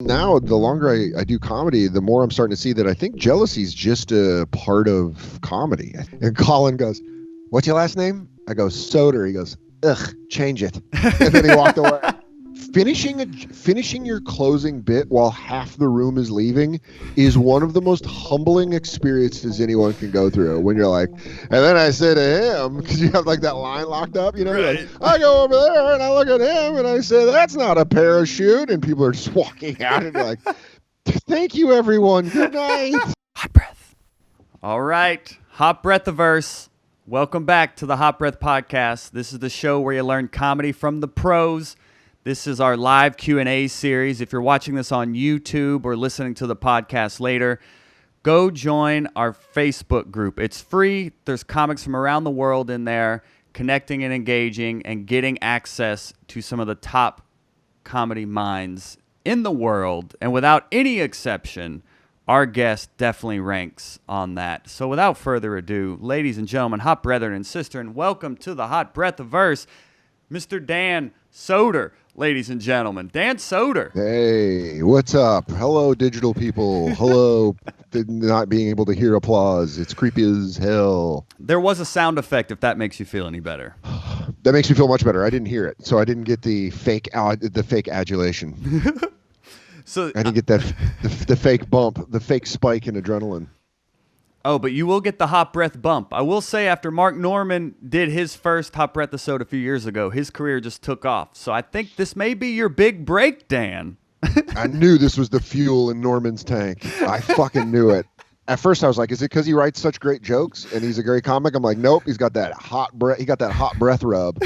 Now, the longer I do comedy, the more I'm starting to see that I think jealousy is just a part of comedy. And Colin goes, "What's your last name?" I go, "Soder." He goes, "Ugh, change it." And then he walked away. Finishing your closing bit while half the room is leaving is one of the most humbling experiences anyone can go through. When you're like, and then I say to him, because you have like that line locked up, you know, you're like, I go over there and I look at him and I say, "That's not a parachute," and people are just walking out and you're like, "Thank you, everyone. Good night." Hot breath. All right, hot breath the verse. Welcome back to the Hot Breath Podcast. This is the show where you learn comedy from the pros. This is our live Q&A series. If you're watching this on YouTube or listening to the podcast later, go join our Facebook group. It's free. There's comics from around the world in there, connecting and engaging and getting access to some of the top comedy minds in the world. And without any exception, our guest definitely ranks on that. So without further ado, ladies and gentlemen, hot brethren and sister, and welcome to the Hot Breath of Verse, Mr. Dan Soder. Ladies and gentlemen, Dan Soder. Hey, what's up? Hello, digital people. Hello, not being able to hear applause. It's creepy as hell. There was a sound effect, if that makes you feel any better. That makes me feel much better. I didn't hear it, so I didn't get the fake adulation. So I didn't get that the fake bump, the fake spike in adrenaline. Oh, but you will get the hot breath bump. I will say, after Mark Norman did his first hot breath episode a few years ago, his career just took off. So I think this may be your big break, Dan. I knew this was the fuel in Norman's tank. I fucking knew it. At first, I was like, "Is it because he writes such great jokes and he's a great comic?" I'm like, "Nope, he's got that hot breath. He got that hot breath rub."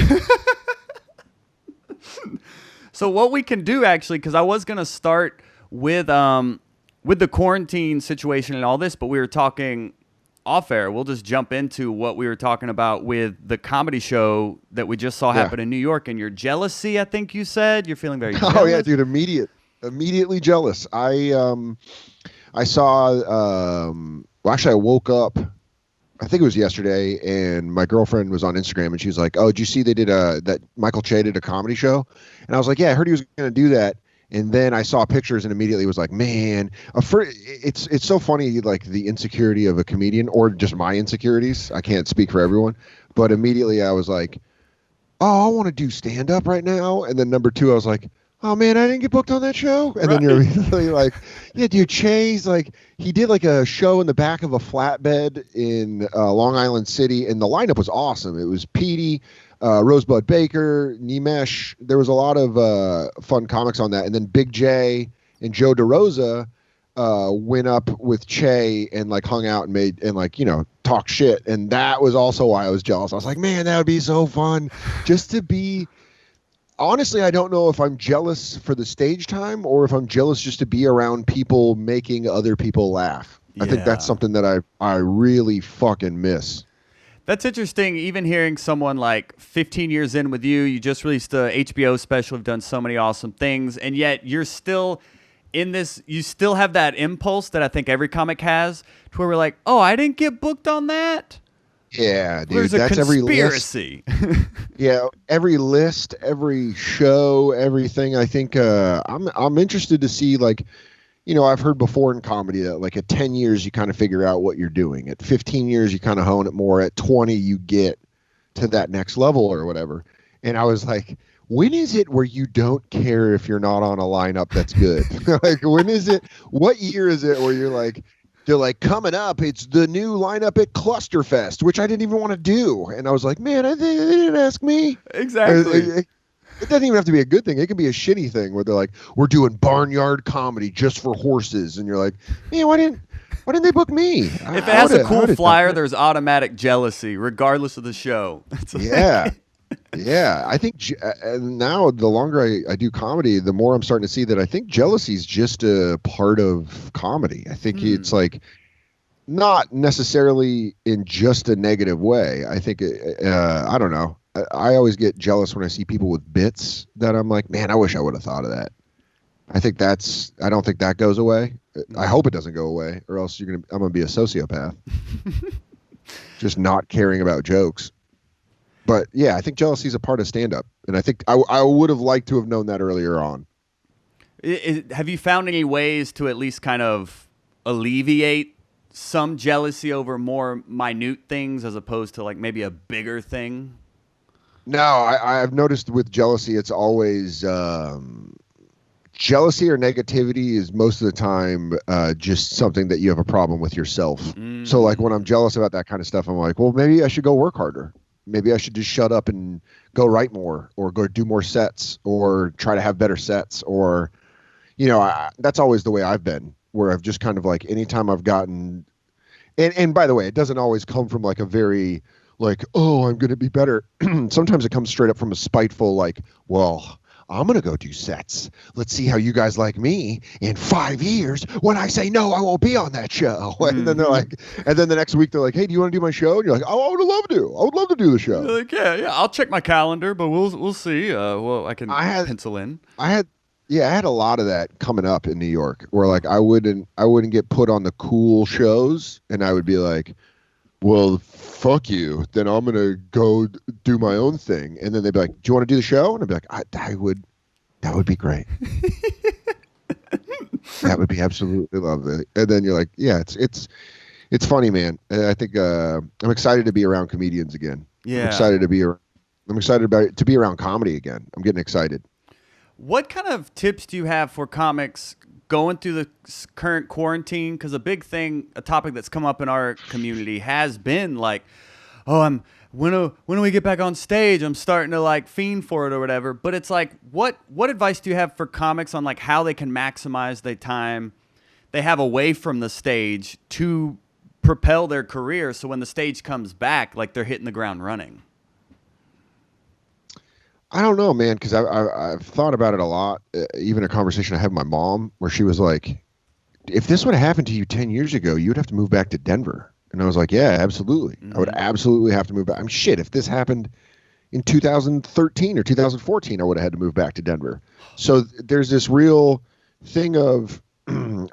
So what we can do, actually, because I was gonna start with the quarantine situation and all this, but we were talking off air. We'll just jump into what we were talking about with the comedy show that we just saw happen in New York, and your jealousy. I think you said you're feeling very jealous. Oh yeah, dude, immediately jealous. I saw. Well, actually, I woke up. I think it was yesterday, and my girlfriend was on Instagram, and she was like, "Oh, did you see they did that Michael Che did a comedy show?" And I was like, "Yeah, I heard he was going to do that." And then I saw pictures and immediately was like, man, it's so funny, like the insecurity of a comedian, or just my insecurities. I can't speak for everyone. But immediately I was like, oh, I want to do stand-up right now. And then number two, I was like, oh, man, I didn't get booked on that show. And then you're immediately like, yeah, dude, Che's like, he did like a show in the back of a flatbed in Long Island City. And the lineup was awesome. It was Petey, Rosebud Baker, Nimesh. There was a lot of fun comics on that. And then Big J and Joe DeRosa went up with Che and like hung out and like, you know, talk shit. And that was also why I was jealous. I was like, man, that would be so fun just to be. Honestly, I don't know if I'm jealous for the stage time or if I'm jealous just to be around people making other people laugh. Yeah. I think that's something that I really fucking miss. That's interesting. Even hearing someone like 15 years in with you, you just released a HBO special, have done so many awesome things, and yet you're still in this, you still have that impulse that I think every comic has, to where we're like, oh, I didn't get booked on that? Yeah, dude. There's a conspiracy. Yeah, every list, every show, everything. I think I'm interested to see, like, you know, I've heard before in comedy that like at 10 years, you kind of figure out what you're doing. At 15 years, you kind of hone it more. At 20, you get to that next level or whatever. And I was like, when is it where you don't care if you're not on a lineup that's good? Like, when is it? What year is it where you're like, they're like, coming up, it's the new lineup at Clusterfest, which I didn't even want to do. And I was like, man, they didn't ask me. Exactly. It doesn't even have to be a good thing. It can be a shitty thing where they're like, we're doing barnyard comedy just for horses. And you're like, man, why didn't they book me? If it has a cool flyer, there's automatic jealousy, regardless of the show. Yeah. Yeah. I think now the longer I do comedy, the more I'm starting to see that I think jealousy is just a part of comedy. I think it's like not necessarily in just a negative way. I think, I don't know. I always get jealous when I see people with bits that I'm like, man, I wish I would have thought of that. I don't think that goes away. I hope it doesn't go away, or else I'm going to be a sociopath. Just not caring about jokes. But yeah, I think jealousy is a part of stand-up. And I think I would have liked to have known that earlier on. Have you found any ways to at least kind of alleviate some jealousy over more minute things as opposed to like maybe a bigger thing? No, I've noticed with jealousy, it's always jealousy or negativity is most of the time just something that you have a problem with yourself. So like when I'm jealous about that kind of stuff, I'm like, well, maybe I should go work harder. Maybe I should just shut up and go write more or go do more sets or try to have better sets or, that's always the way I've been, where I've just kind of like anytime I've gotten, and by the way, it doesn't always come from like a very like, oh, I'm going to be better. Sometimes it comes straight up from a spiteful, like, well, I'm going to go do sets. Let's see how you guys like me in 5 years when I say, no, I won't be on that show. And then they're like, and then the next week they're like, hey, do you want to do my show? And you're like, oh, I would love to. I would love to do the show. You're like, yeah, I'll check my calendar, but we'll see. Well, I can pencil in. I had a lot of that coming up in New York where like I wouldn't get put on the cool shows and I would be like, well, fuck you. Then I'm going to go do my own thing. And then they'd be like, do you want to do the show? And I'd be like, that would be great. That would be absolutely lovely. And then you're like, yeah, it's funny, man. I think I'm excited to be around comedians again. Yeah. I'm excited to be around comedy again. I'm getting excited. What kind of tips do you have for comics going through the current quarantine? Because a topic that's come up in our community has been like, oh, when do we get back on stage? I'm starting to like fiend for it or whatever. But it's like, what advice do you have for comics on like how they can maximize the time they have away from the stage to propel their career so when the stage comes back, like they're hitting the ground running? I don't know, man, because I've thought about it a lot. Even a conversation I had with my mom where she was like, if this would have happened to you 10 years ago, you'd have to move back to Denver. And I was like, yeah, absolutely. I would absolutely have to move back. Shit, if this happened in 2013 or 2014, I would have had to move back to Denver. So there's this real thing of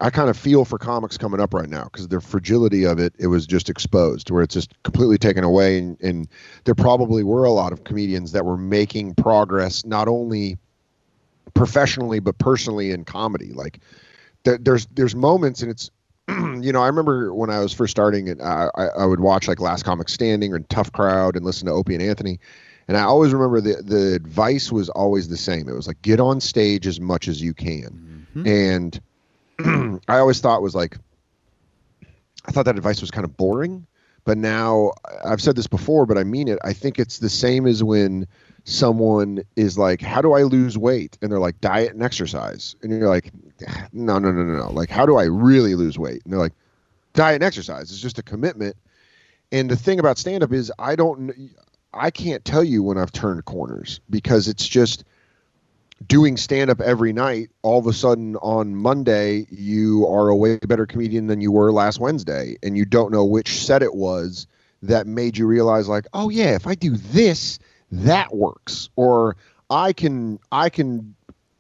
I kind of feel for comics coming up right now because the fragility of it was just exposed where it's just completely taken away. And there probably were a lot of comedians that were making progress, not only professionally, but personally in comedy. Like there's moments and it's, I remember when I was first starting and I would watch like Last Comic Standing or Tough Crowd and listen to Opie and Anthony. And I always remember the advice was always the same. It was like, get on stage as much as you can. And I always thought I thought that advice was kind of boring, but now I've said this before, but I mean it. I think it's the same as when someone is like, how do I lose weight? And they're like, diet and exercise. And you're like, no. Like, how do I really lose weight? And they're like, diet and exercise. It's just a commitment. And the thing about stand-up is I can't tell you when I've turned corners because it's just doing stand-up every night. All of a sudden on Monday, you are a way better comedian than you were last Wednesday. And you don't know which set it was that made you realize like, oh yeah, if I do this, that works. Or I can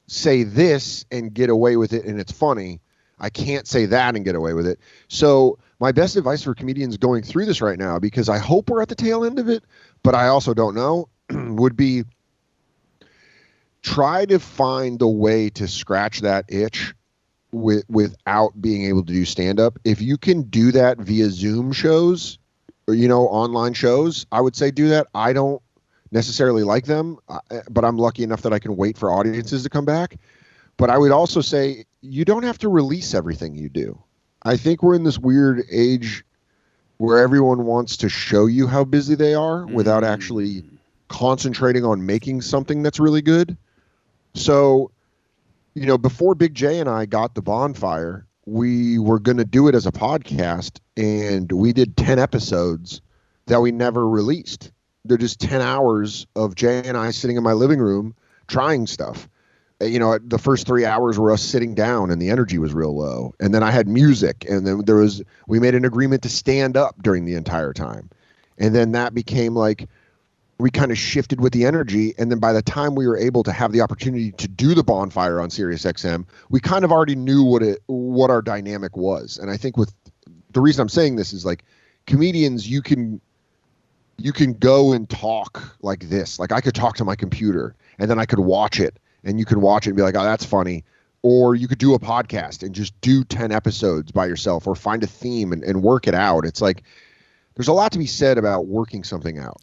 say this and get away with it and it's funny. I can't say that and get away with it. So my best advice for comedians going through this right now, because I hope we're at the tail end of it, but I also don't know, would be try to find a way to scratch that itch without being able to do stand-up. If you can do that via Zoom shows or, online shows, I would say do that. I don't necessarily like them, but I'm lucky enough that I can wait for audiences to come back. But I would also say you don't have to release everything you do. I think we're in this weird age where everyone wants to show you how busy they are without actually concentrating on making something that's really good. So, before Big J and I got the bonfire, we were going to do it as a podcast, and we did 10 episodes that we never released. They're just 10 hours of Jay and I sitting in my living room trying stuff. The first 3 hours were us sitting down and the energy was real low. And then I had music, and then we made an agreement to stand up during the entire time. And then that became like, we kind of shifted with the energy. And then by the time we were able to have the opportunity to do the bonfire on Sirius XM, we kind of already knew what our dynamic was. And I think with the reason I'm saying this is like comedians, you can go and talk like this. Like I could talk to my computer and then I could watch it and you could watch it and be like, oh, that's funny. or you could do a podcast and just do 10 episodes by yourself, or find a theme and work it out. It's like there's a lot to be said about working something out.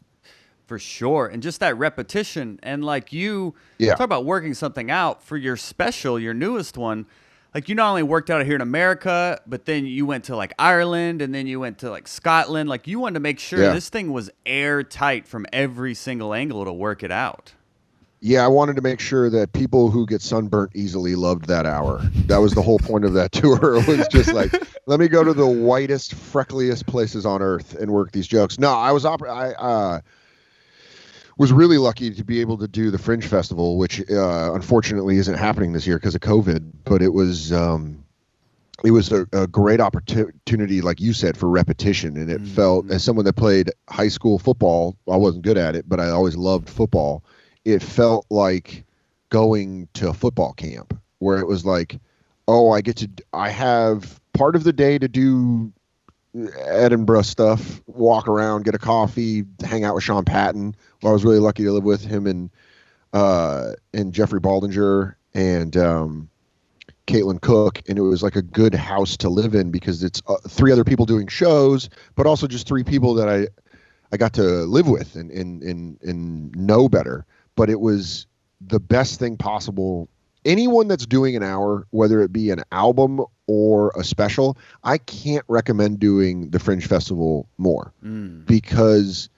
For sure. And just that repetition. And like you Yeah. talk about working something out for your special, your newest one. Like you not only worked out here in America, but then you went to like Ireland and then you went to like Scotland. Like you wanted to make sure Yeah. this thing was airtight from every single angle to work it out. Yeah, I wanted to make sure that people who get sunburnt easily loved that hour. That was the whole point of that tour. It was just like, let me go to the whitest, freckliest places on earth and work these jokes. No, I was really lucky to be able to do the Fringe Festival, which unfortunately isn't happening this year because of COVID. But it was a great opportunity, like you said, for repetition. And it felt, as someone that played high school football, I wasn't good at it, but I always loved football. It felt like going to a football camp where it was like, oh, I have part of the day to do Edinburgh stuff, walk around, get a coffee, hang out with Sean Patton, who I was really lucky to live with, him and Jeffrey Baldinger and Caitlin Cook. And it was like a good house to live in because it's 3 other people doing shows, but also just 3 people that I got to live with and know better. But it was the best thing possible. Anyone that's doing an hour, whether it be an album or a special, I can't recommend doing the Fringe Festival more because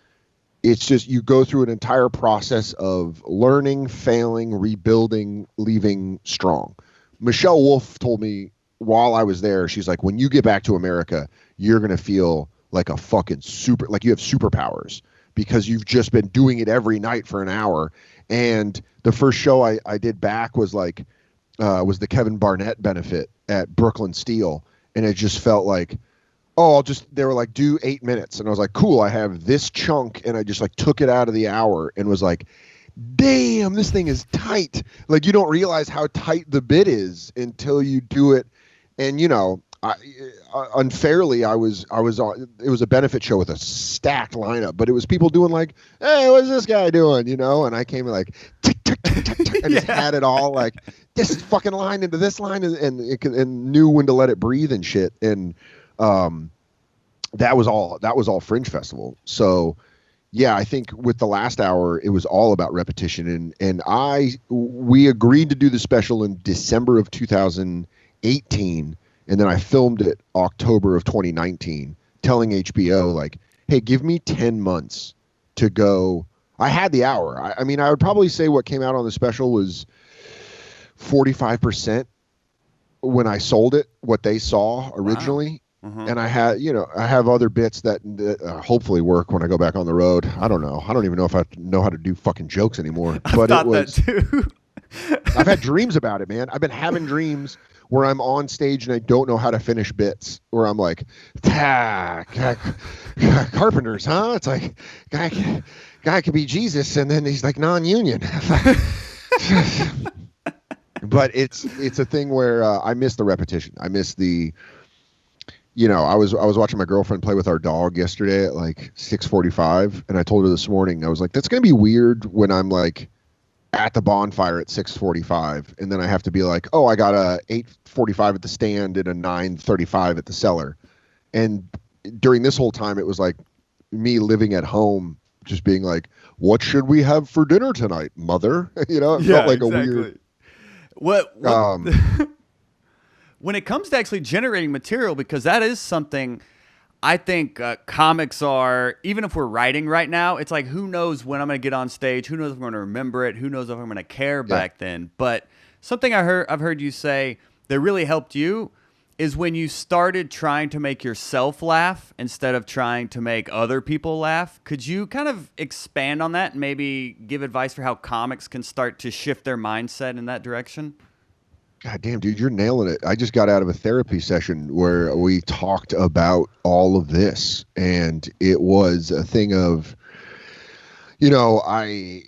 it's just, you go through an entire process of learning, failing, rebuilding, leaving strong. Michelle Wolf told me while I was there, she's like, when you get back to America, you're going to feel like a fucking like you have superpowers, because you've just been doing it every night for an hour. And the first show I did back was like, was the Kevin Barnett benefit at Brooklyn Steel. And it just felt like, they were like, do 8 minutes. And I was like, cool, I have this chunk. And I just like took it out of the hour and was like, damn, this thing is tight. Like, you don't realize how tight the bit is until you do it. And, you know, unfairly, it was a benefit show with a stacked lineup, but it was people doing like, hey, what's this guy doing? You know, and I came like, tick, tick, tick, tick, tick, and just had it all like this fucking line into this line, and knew when to let it breathe and shit. And that was all Fringe Festival. So yeah, I think with the last hour, it was all about repetition. And we agreed to do the special in December of 2018. And then I filmed it October of 2019, telling HBO, like, hey, give me 10 months to go. I had the hour. I mean, I would probably say what came out on the special was 45% when I sold it, what they saw originally. Wow. And I have other bits that hopefully work when I go back on the road. I don't know. I don't even know if I know how to do fucking jokes anymore. But it was that too. I've had dreams about it, man. I've been having dreams where I'm on stage and I don't know how to finish bits, where I'm like, carpenters, huh? It's like, guy could be Jesus, and then he's like non-union. But it's a thing where I miss the repetition. I miss the, you know, I was watching my girlfriend play with our dog yesterday at like 6:45, and I told her this morning, I was like, that's going to be weird when I'm like at the bonfire at 6:45, and then I have to be like, oh, I got a 8:45 at the stand and a 9:35 at the cellar. And during this whole time, it was like me living at home, just being like, what should we have for dinner tonight, mother? You know, it felt like exactly. A weird. What when it comes to actually generating material, because that is something I think comics are, even if we're writing right now, it's like, who knows when I'm going to get on stage? Who knows if I'm going to remember it? Who knows if I'm going to care back then? But something I've heard you say that really helped you is when you started trying to make yourself laugh instead of trying to make other people laugh. Could you kind of expand on that and maybe give advice for how comics can start to shift their mindset in that direction? God damn, dude, you're nailing it. I just got out of a therapy session where we talked about all of this, and it was a thing of, you know, I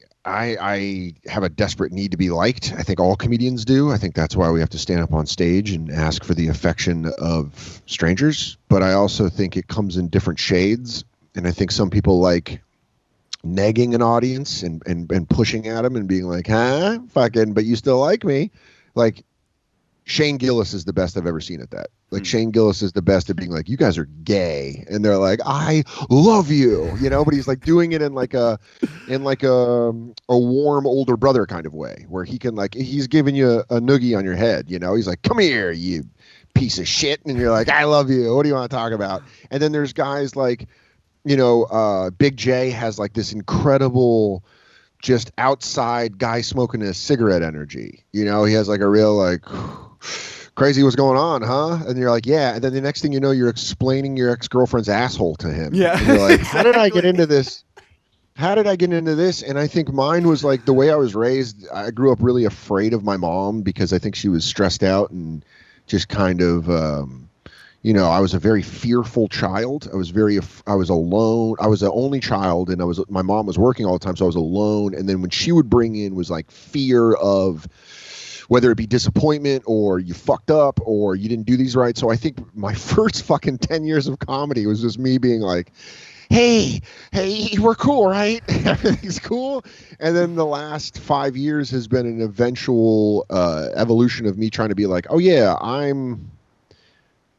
have a desperate need to be liked. I think all comedians do. I think that's why we have to stand up on stage and ask for the affection of strangers. But I also think it comes in different shades, and I think some people like negging an audience and pushing at them and being like, huh, fucking, but you still like me. Like, Shane Gillis is the best I've ever seen at that. Like Shane Gillis is the best at being like, you guys are gay, and they're like, I love you, but he's like doing it in like a warm older brother kind of way, where he can like, he's giving you a noogie on your head, he's like, come here, you piece of shit, and you're like, I love you. What do you want to talk about? And then there's guys like, Big J has like this incredible, just outside guy smoking a cigarette energy. He has like a real like crazy what's going on, huh? And you're like, yeah. And then the next thing you know, you're explaining your ex-girlfriend's asshole to him. Yeah. And you're like, exactly. How did I get into this? How did I get into this? And I think mine was like the way I was raised. I grew up really afraid of my mom because I think she was stressed out and just kind of, I was a very fearful child. I was alone. I was the only child, and my mom was working all the time, so I was alone. And then when she would bring in was like fear of whether it be disappointment or you fucked up or you didn't do these right. So I think my first fucking 10 years of comedy was just me being like, hey, we're cool, right? Everything's cool. And then the last 5 years has been an eventual evolution of me trying to be like, oh yeah,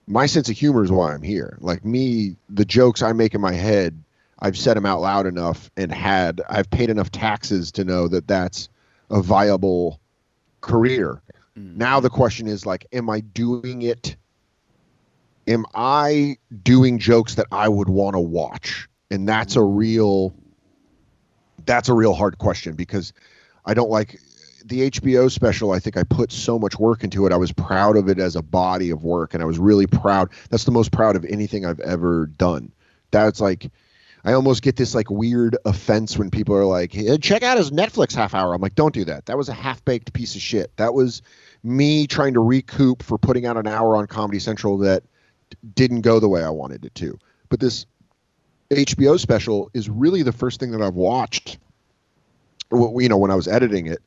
my sense of humor is why I'm here. Like me, the jokes I make in my head, I've said them out loud enough and I've paid enough taxes to know that that's a viable career. Now the question is like, am I doing jokes that I would want to watch? And that's a real hard question, because I don't like the HBO special. I think I put so much work into it. I was proud of it as a body of work, and I was really proud. That's the most proud of anything I've ever done. That's like, I almost get this like weird offense when people are like, hey, check out his Netflix half hour. I'm like, don't do that. That was a half-baked piece of shit. That was me trying to recoup for putting out an hour on Comedy Central that didn't go the way I wanted it to. But this HBO special is really the first thing that I've watched, when I was editing it.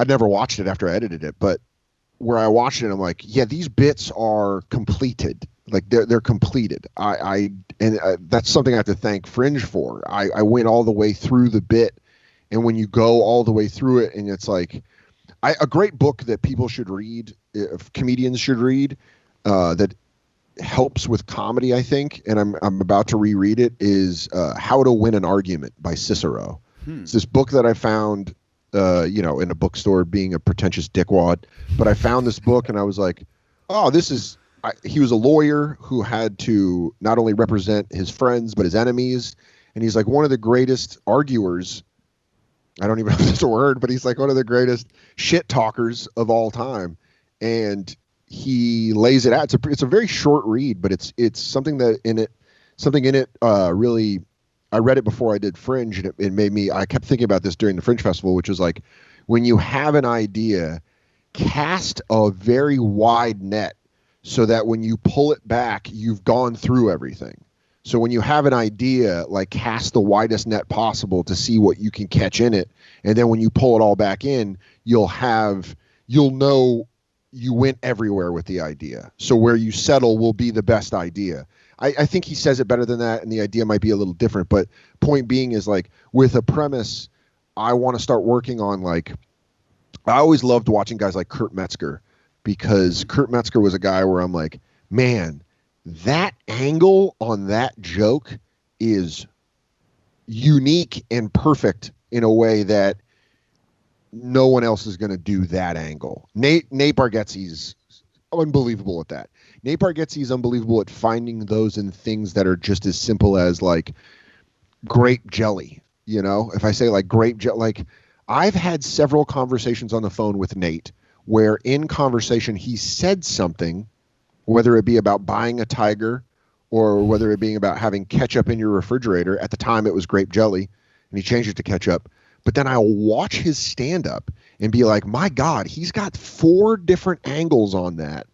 I'd never watched it after I edited it, but where I watched it, I'm like, yeah, these bits are completed. Like they're completed. That's something I have to thank Fringe for. I went all the way through the bit, and when you go all the way through it, and it's like a great book that people should read, comedians should read, that helps with comedy, I think, and I'm about to reread it, is How to Win an Argument by Cicero. It's this book that I found, in a bookstore, being a pretentious dickwad, but I found this book and I was like, oh, he was a lawyer who had to not only represent his friends, but his enemies. And he's like one of the greatest arguers. I don't even know if that's a word, but he's like one of the greatest shit talkers of all time. And he lays it out. It's a very short read, but it's something in it really, I read it before I did Fringe, and it made me, I kept thinking about this during the Fringe Festival, which was like, when you have an idea, cast a very wide net so that when you pull it back, you've gone through everything. So when you have an idea, like cast the widest net possible to see what you can catch in it. And then when you pull it all back in, you'll know you went everywhere with the idea. So where you settle will be the best idea. I think he says it better than that, and the idea might be a little different. But point being is, like, with a premise, I want to start working on, like, I always loved watching guys like Kurt Metzger, because Kurt Metzger was a guy where I'm like, man, that angle on that joke is unique and perfect in a way that no one else is going to do that angle. Nate Bargatze's unbelievable at that. Nate Bargatze is unbelievable at finding those in things that are just as simple as like grape jelly. If I say like grape jelly, like I've had several conversations on the phone with Nate where in conversation he said something, whether it be about buying a tiger or whether it being about having ketchup in your refrigerator. At the time it was grape jelly and he changed it to ketchup. But then I'll watch his stand up and be like, my God, he's got 4 different angles on that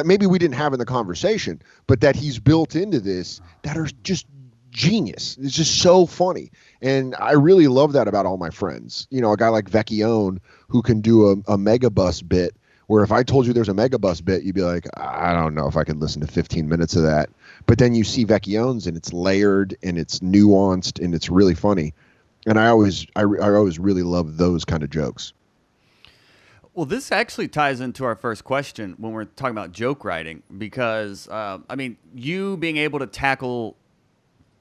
maybe we didn't have in the conversation, but that he's built into this that are just genius. It's just so funny. And I really love that about all my friends. A guy like Vecchione who can do a megabus bit, where if I told you there's a megabus bit, you'd be like, I don't know if I can listen to 15 minutes of that. But then you see Vecchione's and it's layered and it's nuanced and it's really funny. And I always really love those kind of jokes. Well, this actually ties into our first question when we're talking about joke writing, because I mean, you being able to tackle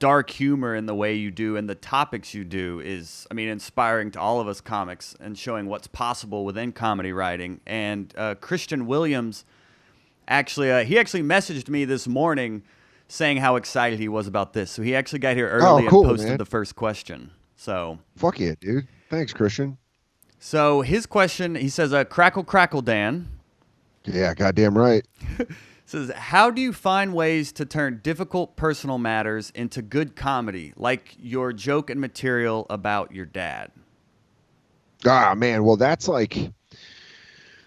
dark humor in the way you do and the topics you do is, I mean, inspiring to all of us comics and showing what's possible within comedy writing. And Christian Williams actually, he actually messaged me this morning saying how excited he was about this. So he actually got here early cool, and posted man. the first question. So Fuck yeah, dude. Thanks, Christian. So his question, he says, "Crackle, crackle, Dan." Yeah, goddamn right. Says, "How do you find ways to turn difficult personal matters into good comedy, like your joke and material about your dad?" Ah, man. Well, that's like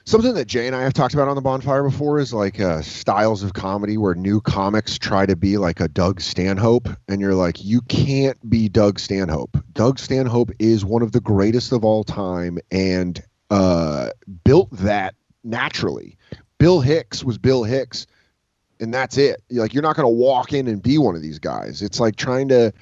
something that Jay and I have talked about on the bonfire before is like styles of comedy where new comics try to be like a Doug Stanhope. And you're like, you can't be Doug Stanhope. Doug Stanhope is one of the greatest of all time and built that naturally. Bill Hicks was Bill Hicks, and that's it. Like, you're not going to walk in and be one of these guys. It's like trying to,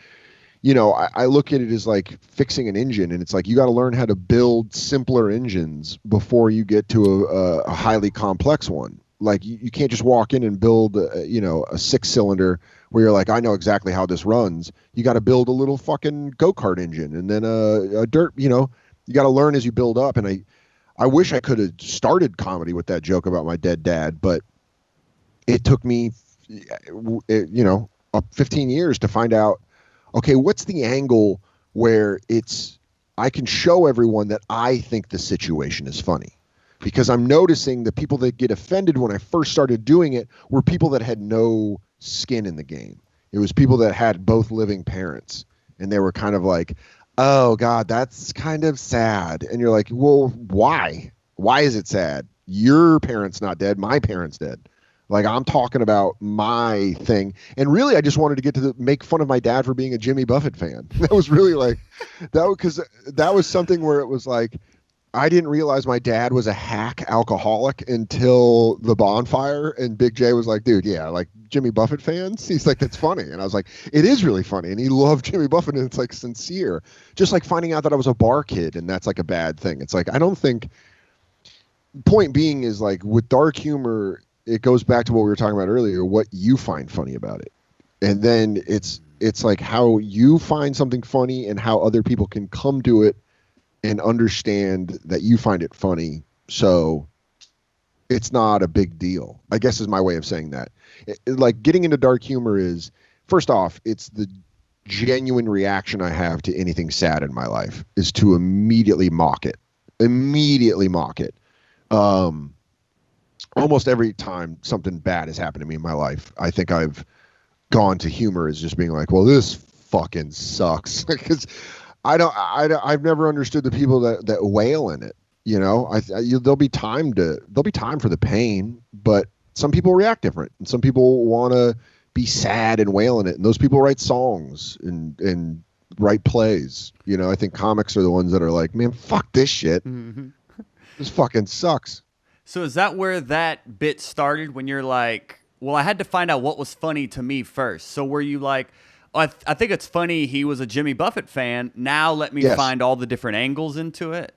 I look at it as like fixing an engine, and it's like you got to learn how to build simpler engines before you get to a highly complex one. Like, you can't just walk in and build, a 6-cylinder where you're like, I know exactly how this runs. You got to build a little fucking go-kart engine, and then a dirt, you got to learn as you build up. And I wish I could have started comedy with that joke about my dead dad, but it took me, 15 years to find out, okay, what's the angle where I can show everyone that I think the situation is funny? Because I'm noticing the people that get offended when I first started doing it were people that had no skin in the game. It was people that had both living parents, and they were kind of like, oh God, that's kind of sad. And you're like, well, why? Why is it sad? Your parent's not dead. My parent's dead. Like, I'm talking about my thing. And really, I just wanted to get to make fun of my dad for being a Jimmy Buffett fan. That was really like, because that was something where it was like, I didn't realize my dad was a hack alcoholic until the bonfire. And Big J was like, dude, yeah, like Jimmy Buffett fans? He's like, that's funny. And I was like, it is really funny. And he loved Jimmy Buffett, and it's like sincere. Just like finding out that I was a bar kid, and that's like a bad thing. It's like, I don't think, point being is like with dark humor, it goes back to what we were talking about earlier, what you find funny about it. And then it's like how you find something funny and how other people can come to it and understand that you find it funny. So it's not a big deal, I guess, is my way of saying that. Like, getting into dark humor is, first off, it's the genuine reaction I have to anything sad in my life is to immediately mock it. Almost every time something bad has happened to me in my life, I think I've gone to humor as just being like, well, this fucking sucks. Because I've never understood the people that wail in it. There'll be time for the pain, but some people react different, and some people want to be sad and wail in it. And those people write songs and write plays. I think comics are the ones that are like, man, fuck this shit. Mm-hmm. This fucking sucks. So is that where that bit started, when you're like, well, I had to find out what was funny to me first? So were you like, oh, I think it's funny he was a Jimmy Buffett fan. Now let me find all the different angles into it?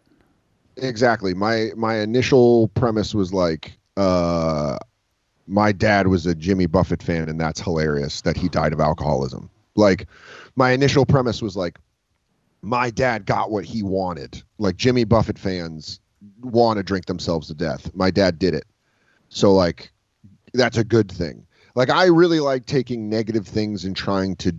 Exactly. My initial premise was like, my dad was a Jimmy Buffett fan, and that's hilarious that he died of alcoholism. Like, my initial premise was like, my dad got what he wanted. Like, Jimmy Buffett fans want to drink themselves to death. My dad did it. So, like, that's a good thing. Like, I really like taking negative things and trying to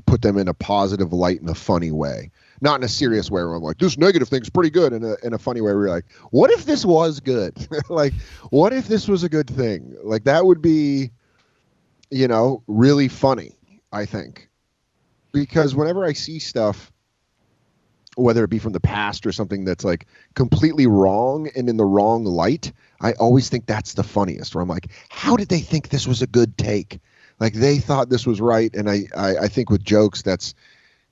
put them in a positive light in a funny way. Not in a serious way where I'm like, this negative thing's pretty good, in a funny way where you're like, what if this was good? Like, what if this was a good thing? Like, that would be, really funny, I think. Because whenever I see stuff, whether it be from the past or something that's like completely wrong and in the wrong light, I always think that's the funniest, where I'm like, how did they think this was a good take? Like, they thought this was right. And I think with jokes, that's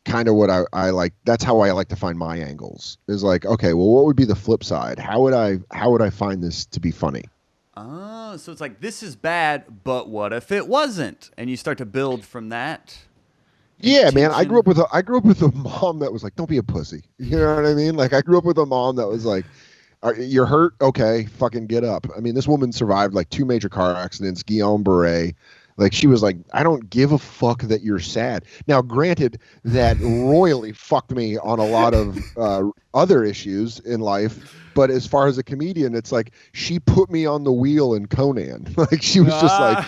kind of what I like. That's how I like to find my angles, is like, okay, well, what would be the flip side? How would I find this to be funny? Oh, so it's like, this is bad, but what if it wasn't? And you start to build from that. Yeah, man. I grew up with a mom that was like, don't be a pussy. You know what I mean? Like, I grew up with a mom that was like, You're hurt? Okay, fucking get up. I mean, this woman survived like 2 major car accidents, Guillain-Barré. Like she was like, I don't give a fuck that you're sad. Now, granted, that royally fucked me on a lot of other issues in life. But as far as a comedian, it's like she put me on the wheel in Conan. Like she was just like,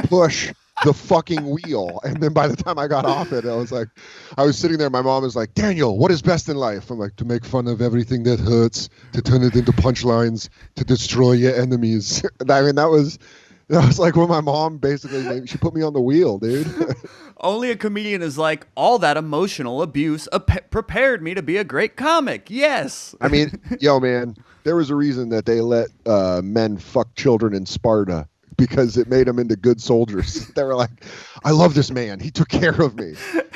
push the fucking wheel. And then by the time I got off it, I was like, I was sitting there. My mom was like, Daniel, what is best in life? I'm like, to make fun of everything that hurts, to turn it into punchlines, to destroy your enemies. I mean, that was like when my mom basically, she put me on the wheel, dude. Only a comedian is like, all that emotional abuse prepared me to be a great comic. Yes. I mean, yo, man, there was a reason that they let men fuck children in Sparta, because it made them into good soldiers. They were like, I love this man. He took care of me.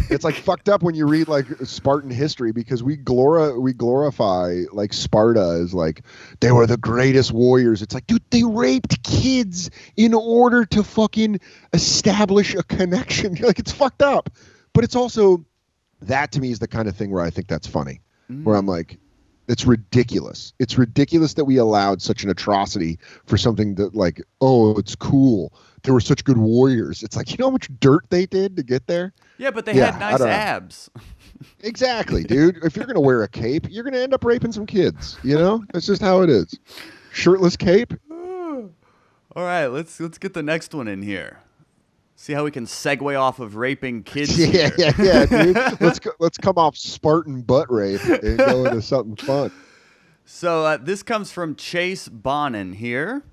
It's like fucked up when you read like Spartan history, because we glorify like Sparta as like they were the greatest warriors. It's like, dude, they raped kids in order to fucking establish a connection. Like, it's fucked up. But it's also, that to me is the kind of thing where I think that's funny. Where I'm like, it's ridiculous. It's ridiculous that we allowed such an atrocity for something that, like, oh, it's cool. They were such good warriors. It's like, you know how much dirt they did to get there? Yeah, but they had nice abs. Exactly, dude. If you're going to wear a cape, you're going to end up raping some kids. You know? That's just how it is. Shirtless cape. All right, let's get the next one in here. See how we can segue off of raping kids. Yeah, dude. Let's come off Spartan butt rape and go into something fun. So this comes from Chase Bonin here.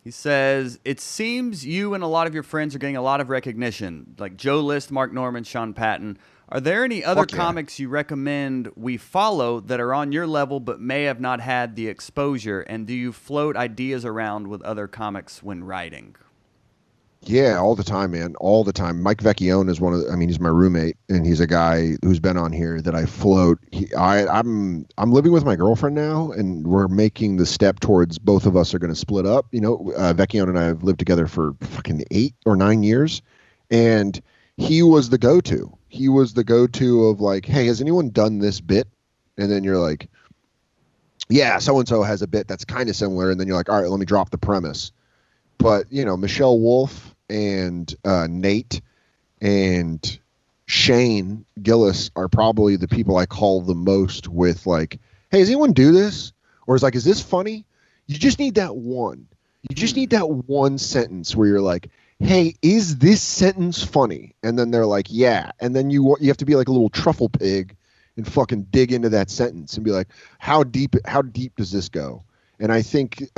He says, it seems you and a lot of your friends are getting a lot of recognition, like Joe List, Mark Norman, Sean Patton. Are there any other comics you recommend we follow that are on your level but may have not had the exposure? And do you float ideas around with other comics when writing? Yeah, all the time, man. All the time. Mike Vecchione is he's my roommate, and he's a guy who's been on here that I float. I'm living with my girlfriend now, and we're making the step towards both of us are going to split up. You know, Vecchione and I have lived together for fucking 8 or 9 years, and he was the go-to. He was the go-to of like, hey, has anyone done this bit? And then you're like, yeah, so-and-so has a bit that's kind of similar, and then you're like, all right, let me drop the premise. But, you know, Michelle Wolf and Nate and Shane Gillis are probably the people I call the most with like, hey, does anyone do this? Or is like, is this funny? You just need that one. You just need that one sentence where you're like, hey, is this sentence funny? And then they're like, yeah. And then you have to be like a little truffle pig and fucking dig into that sentence and be like, how deep does this go? And I think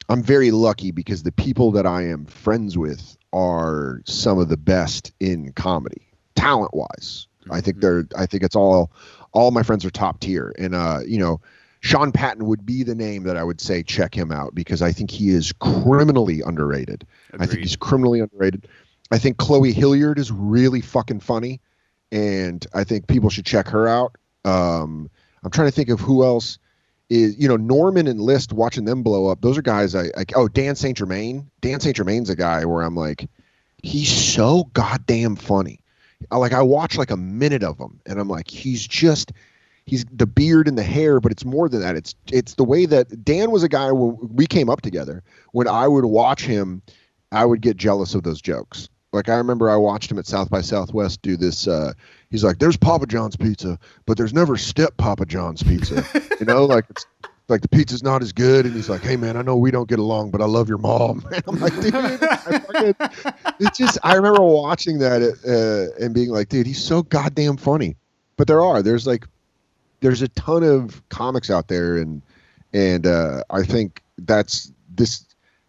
I'm very lucky because the people that I am friends with are some of the best in comedy, talent-wise. I think it's all my friends are top tier. And you know, Sean Patton would be the name that I would say check him out, because I think he is criminally underrated. Agreed. I think he's criminally underrated. I think Chloe Hilliard is really fucking funny, and I think people should check her out. I'm trying to think of who else is, you know, Norman and List, watching them blow up. Those are guys Dan St. Germain. Dan St. Germain's a guy where I'm like, he's so goddamn funny. I watch like a minute of him and I'm like, he's the beard and the hair, but it's more than that. It's the way that Dan was a guy when we came up together. When I would watch him, I would get jealous of those jokes. Like, I remember I watched him at South by Southwest do this. He's like, there's Papa John's pizza, but there's never step Papa John's pizza. You know, like, it's like the pizza's not as good. And he's like, hey, man, I know we don't get along, but I love your mom. And I'm like, dude, I remember watching that and being like, dude, he's so goddamn funny. But there's a ton of comics out there. And I think this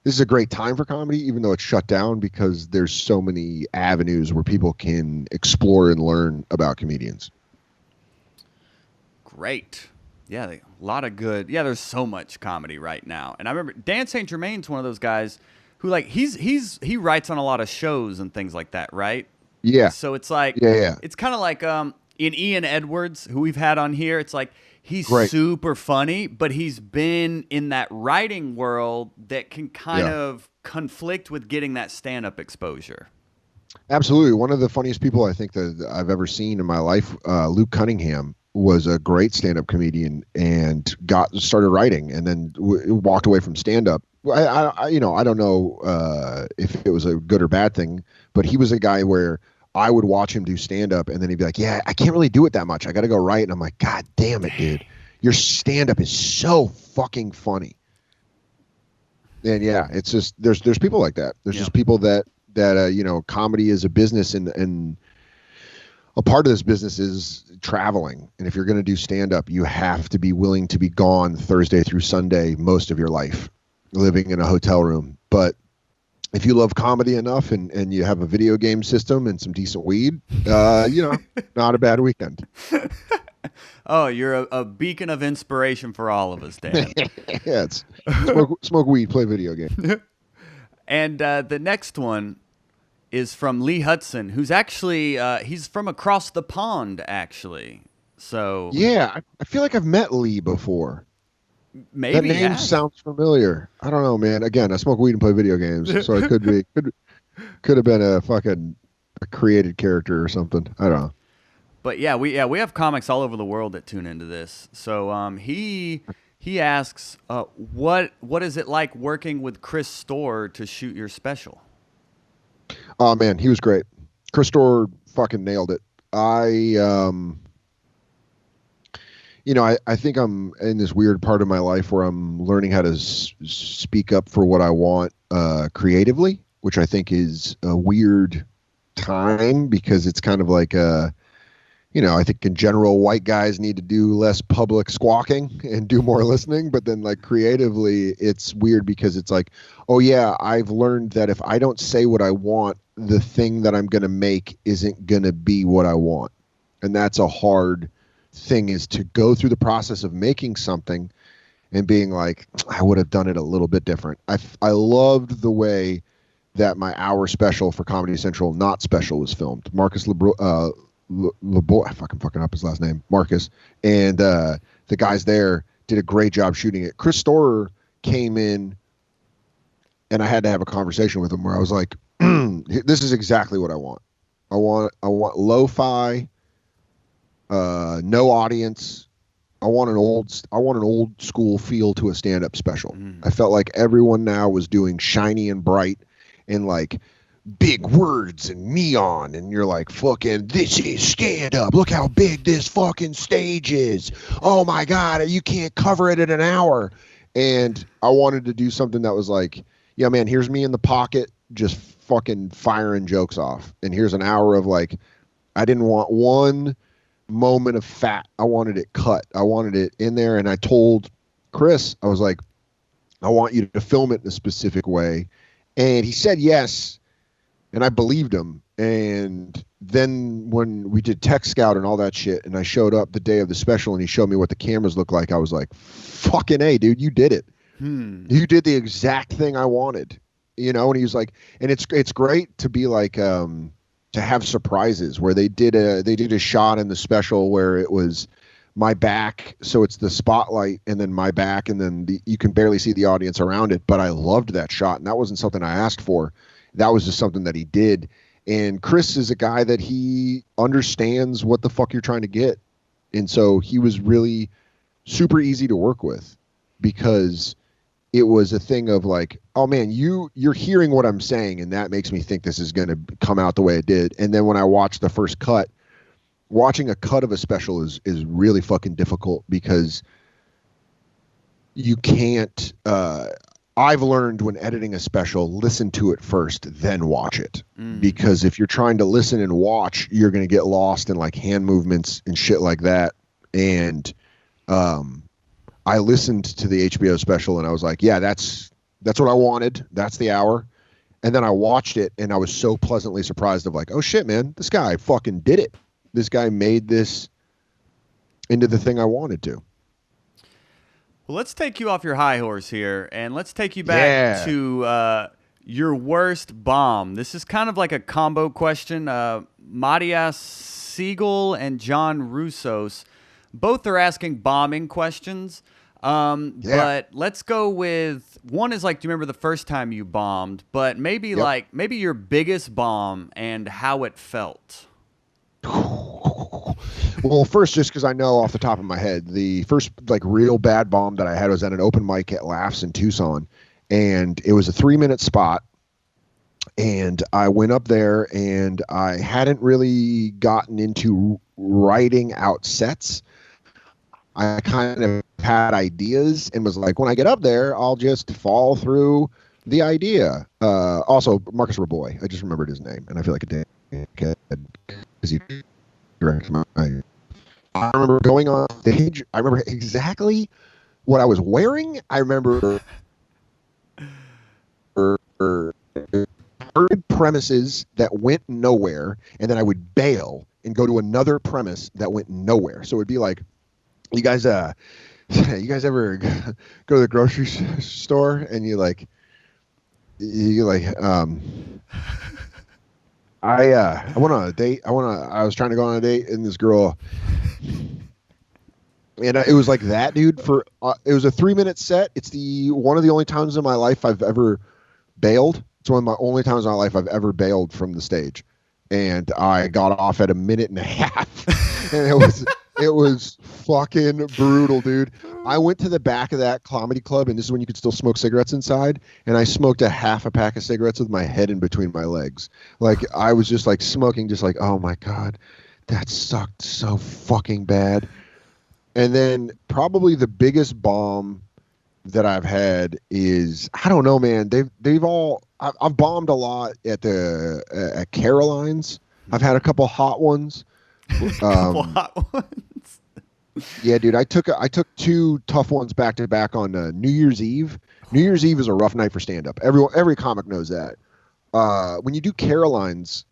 is a great time for comedy, even though it's shut down, because there's so many avenues where people can explore and learn about comedians. Great. Yeah, a lot of good. Yeah, there's so much comedy right now. And I remember Dan St. Germain's one of those guys who, like, he writes on a lot of shows and things like that, right? Yeah. So it's like, it's kind of like in Ian Edwards, who we've had on here, it's like, he's super funny, but he's been in that writing world that can kind of conflict with getting that stand-up exposure. Absolutely. One of the funniest people I think that I've ever seen in my life, Luke Cunningham. was a great stand-up comedian and got started writing, and then walked away from stand-up. I don't know if it was a good or bad thing, but he was a guy where I would watch him do stand-up, and then he'd be like, "Yeah, I can't really do it that much. I got to go write." And I'm like, "God damn it, dude! Your stand-up is so fucking funny." And yeah, it's just there's people like that. There's just people that comedy is a business, and a part of this business is traveling. And if you're going to do stand up, you have to be willing to be gone Thursday through Sunday most of your life, living in a hotel room. But if you love comedy enough and you have a video game system and some decent weed, not a bad weekend. Oh, you're a beacon of inspiration for all of us, Dan. Yeah, it's smoke weed, play video game. And the next one is from Lee Hudson, who's actually he's from across the pond, actually. So yeah, I feel like I've met Lee before. Maybe that name sounds familiar. I don't know, man. Again, I smoke weed and play video games, so it could have been a created character or something. I don't know. But we have comics all over the world that tune into this. So he asks, what is it like working with Chris Storer to shoot your special? Oh man, he was great. Chris Storer fucking nailed it. I think I'm in this weird part of my life where I'm learning how to speak up for what I want creatively, which I think is a weird time because it's kind of like I think in general white guys need to do less public squawking and do more listening, but then like creatively it's weird because it's like, oh yeah, I've learned that if I don't say what I want, the thing that I'm going to make isn't going to be what I want. And that's a hard thing, is to go through the process of making something and being like, I would have done it a little bit different. I loved the way that my hour special for Comedy Central, Not Special, was filmed. Marcus LeBoy, I fucking up his last name, Marcus, and the guys there did a great job shooting it. Chris Storer came in, and I had to have a conversation with him where I was like, "This is exactly what I want. I want lo-fi, no audience. I want an old school feel to a stand-up special." I felt like everyone now was doing shiny and bright and like big words and neon, and you're like, fucking, this is stand up. Look how big this fucking stage is. Oh my God, you can't cover it in an hour. And I wanted to do something that was like, yeah, man, here's me in the pocket, just fucking firing jokes off. And here's an hour of like, I didn't want one moment of fat. I wanted it cut. I wanted it in there. And I told Chris, I was like, I want you to film it in a specific way. And he said yes. And I believed him. And then when we did Tech Scout and all that shit, and I showed up the day of the special and he showed me what the cameras look like, I was like, fucking A, dude, you did it. You did the exact thing I wanted. And he was like, and it's great to be like, to have surprises where they did a shot in the special where it was my back. So it's the spotlight and then my back, and then you can barely see the audience around it. But I loved that shot. And that wasn't something I asked for. That was just something that he did. And Chris is a guy that he understands what the fuck you're trying to get. And so he was really super easy to work with because it was a thing of like, oh man, you're hearing what I'm saying, and that makes me think this is going to come out the way it did. And then when I watched the first cut, watching a cut of a special is really fucking difficult because you can't, I've learned when editing a special, listen to it first, then watch it. Because if you're trying to listen and watch, you're going to get lost in like hand movements and shit like that. And I listened to the HBO special and I was like, yeah, that's what I wanted. That's the hour. And then I watched it and I was so pleasantly surprised of like, oh shit, man, this guy fucking did it. This guy made this into the thing I wanted to. Well, let's take you off your high horse here, and let's take you back to your worst bomb. This is kind of like a combo question. Matthias Siegel and John Russos, both are asking bombing questions. But let's go with, one is like, do you remember the first time you bombed? But maybe maybe your biggest bomb and how it felt. Well, first, just because I know off the top of my head, the first like real bad bomb that I had was at an open mic at Laughs in Tucson, and it was a 3-minute spot. And I went up there, and I hadn't really gotten into writing out sets. I kind of had ideas and was like, when I get up there, I'll just fall through the idea. Also, Marcus Raboy, I just remembered his name, and I feel like a dickhead because he directed my. I remember going on stage. I remember exactly what I was wearing. I remember premises that went nowhere, and then I would bail and go to another premise that went nowhere. So it'd be like, you guys ever go to the grocery store and you like I went on a date. I was trying to go on a date, and this girl, and it was like that, dude. For it was a 3-minute set. It's one of the only times in my life I've ever bailed. It's one of my only times in my life I've ever bailed from the stage, and I got off at a minute and a half, and it was fucking brutal, dude. I went to the back of that comedy club, and this is when you could still smoke cigarettes inside, and I smoked a half a pack of cigarettes with my head in between my legs. Like, I was just like smoking, just like, oh my God, that sucked so fucking bad. And then probably the biggest bomb that I've had is, I don't know, man. I've bombed a lot at Caroline's. I've had a couple hot ones. Hot ones. Yeah, dude. I took 2 tough ones back to back on New Year's Eve. New Year's Eve is a rough night for stand up. Every comic knows that. When you do Caroline's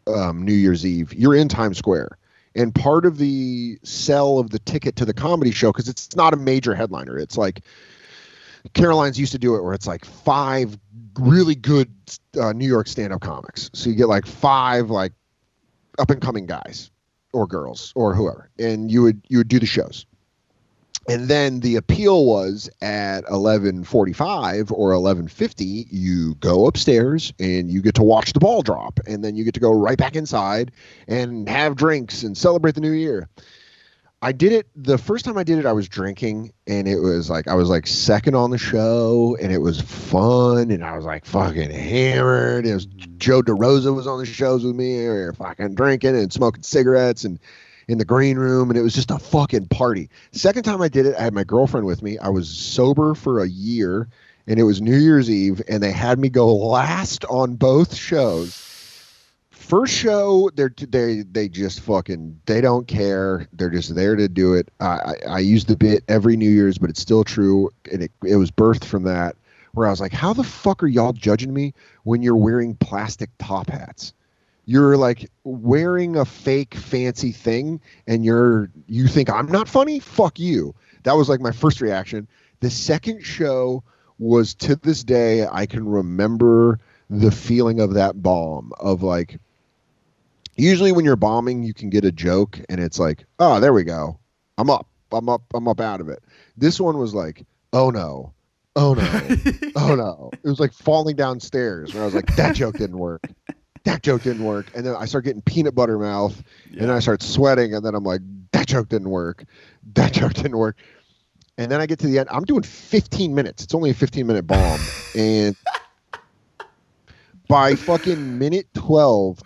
New Year's Eve, you're in Times Square. And part of the sell of the ticket to the comedy show, because it's not a major headliner, it's like Caroline's used to do it where it's like 5 really good New York stand-up comics. So you get like 5 like up-and-coming guys or girls or whoever, and you would do the shows. And then the appeal was at 11:45 or 11:50, you go upstairs and you get to watch the ball drop, and then you get to go right back inside and have drinks and celebrate the new year. I did it the first time I did it. I was drinking, and it was like I was like second on the show, and it was fun, and I was like fucking hammered. It was Joe DeRosa was on the shows with me. We were fucking drinking and smoking cigarettes and in the green room, and it was just a fucking party. Second time I did it, I had my girlfriend with me. I was sober for a year, and it was New Year's Eve, and they had me go last on both shows. First show, they just fucking, they don't care. They're just there to do it. I use the bit every New Year's, but it's still true, and it was birthed from that, where I was like, how the fuck are y'all judging me when you're wearing plastic top hats? You're like wearing a fake fancy thing, and you think I'm not funny? Fuck you. That was like my first reaction. The second show was, to this day, I can remember the feeling of that bomb of like, usually when you're bombing, you can get a joke and it's like, oh, there we go. I'm up out of it. This one was like, oh no, oh no, oh no. It was like falling downstairs, where I was like, that joke didn't work. That joke didn't work. And then I start getting peanut butter mouth, and then I start sweating, and then I'm like, that joke didn't work. That joke didn't work. And then I get to the end. I'm doing 15 minutes. It's only a 15-minute bomb. And by fucking minute 12,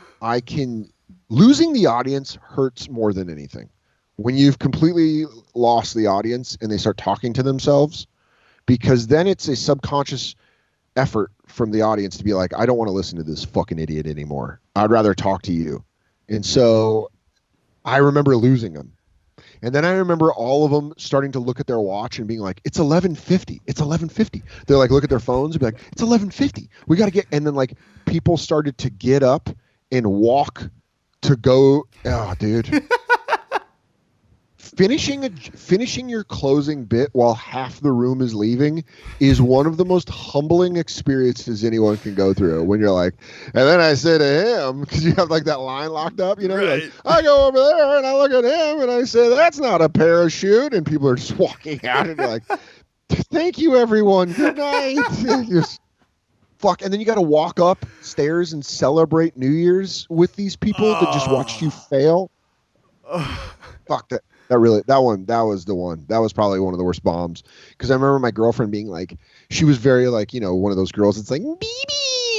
losing the audience hurts more than anything. When you've completely lost the audience and they start talking to themselves, because then it's a subconscious effort from the audience to be like, I don't want to listen to this fucking idiot anymore. I'd rather talk to you. And so I remember losing them. And then I remember all of them starting to look at their watch and being like, it's 11:50. It's 11:50. They're like, look at their phones and be like, it's 11:50. We got to get, and then like people started to get up and walk to go. Oh, dude. Finishing your closing bit while half the room is leaving is one of the most humbling experiences anyone can go through. When you're like, and then I say to him, because you have like that line locked up, you know, Right. like, I go over there and I look at him and I say, that's not a parachute, and people are just walking out and you're like, thank you everyone, good night. Just fuck, and then you got to walk upstairs and celebrate New Year's with these people that just watched you fail. Fuck that. That was probably one of the worst bombs. Because I remember my girlfriend being like, she was very like, one of those girls. It's like, baby,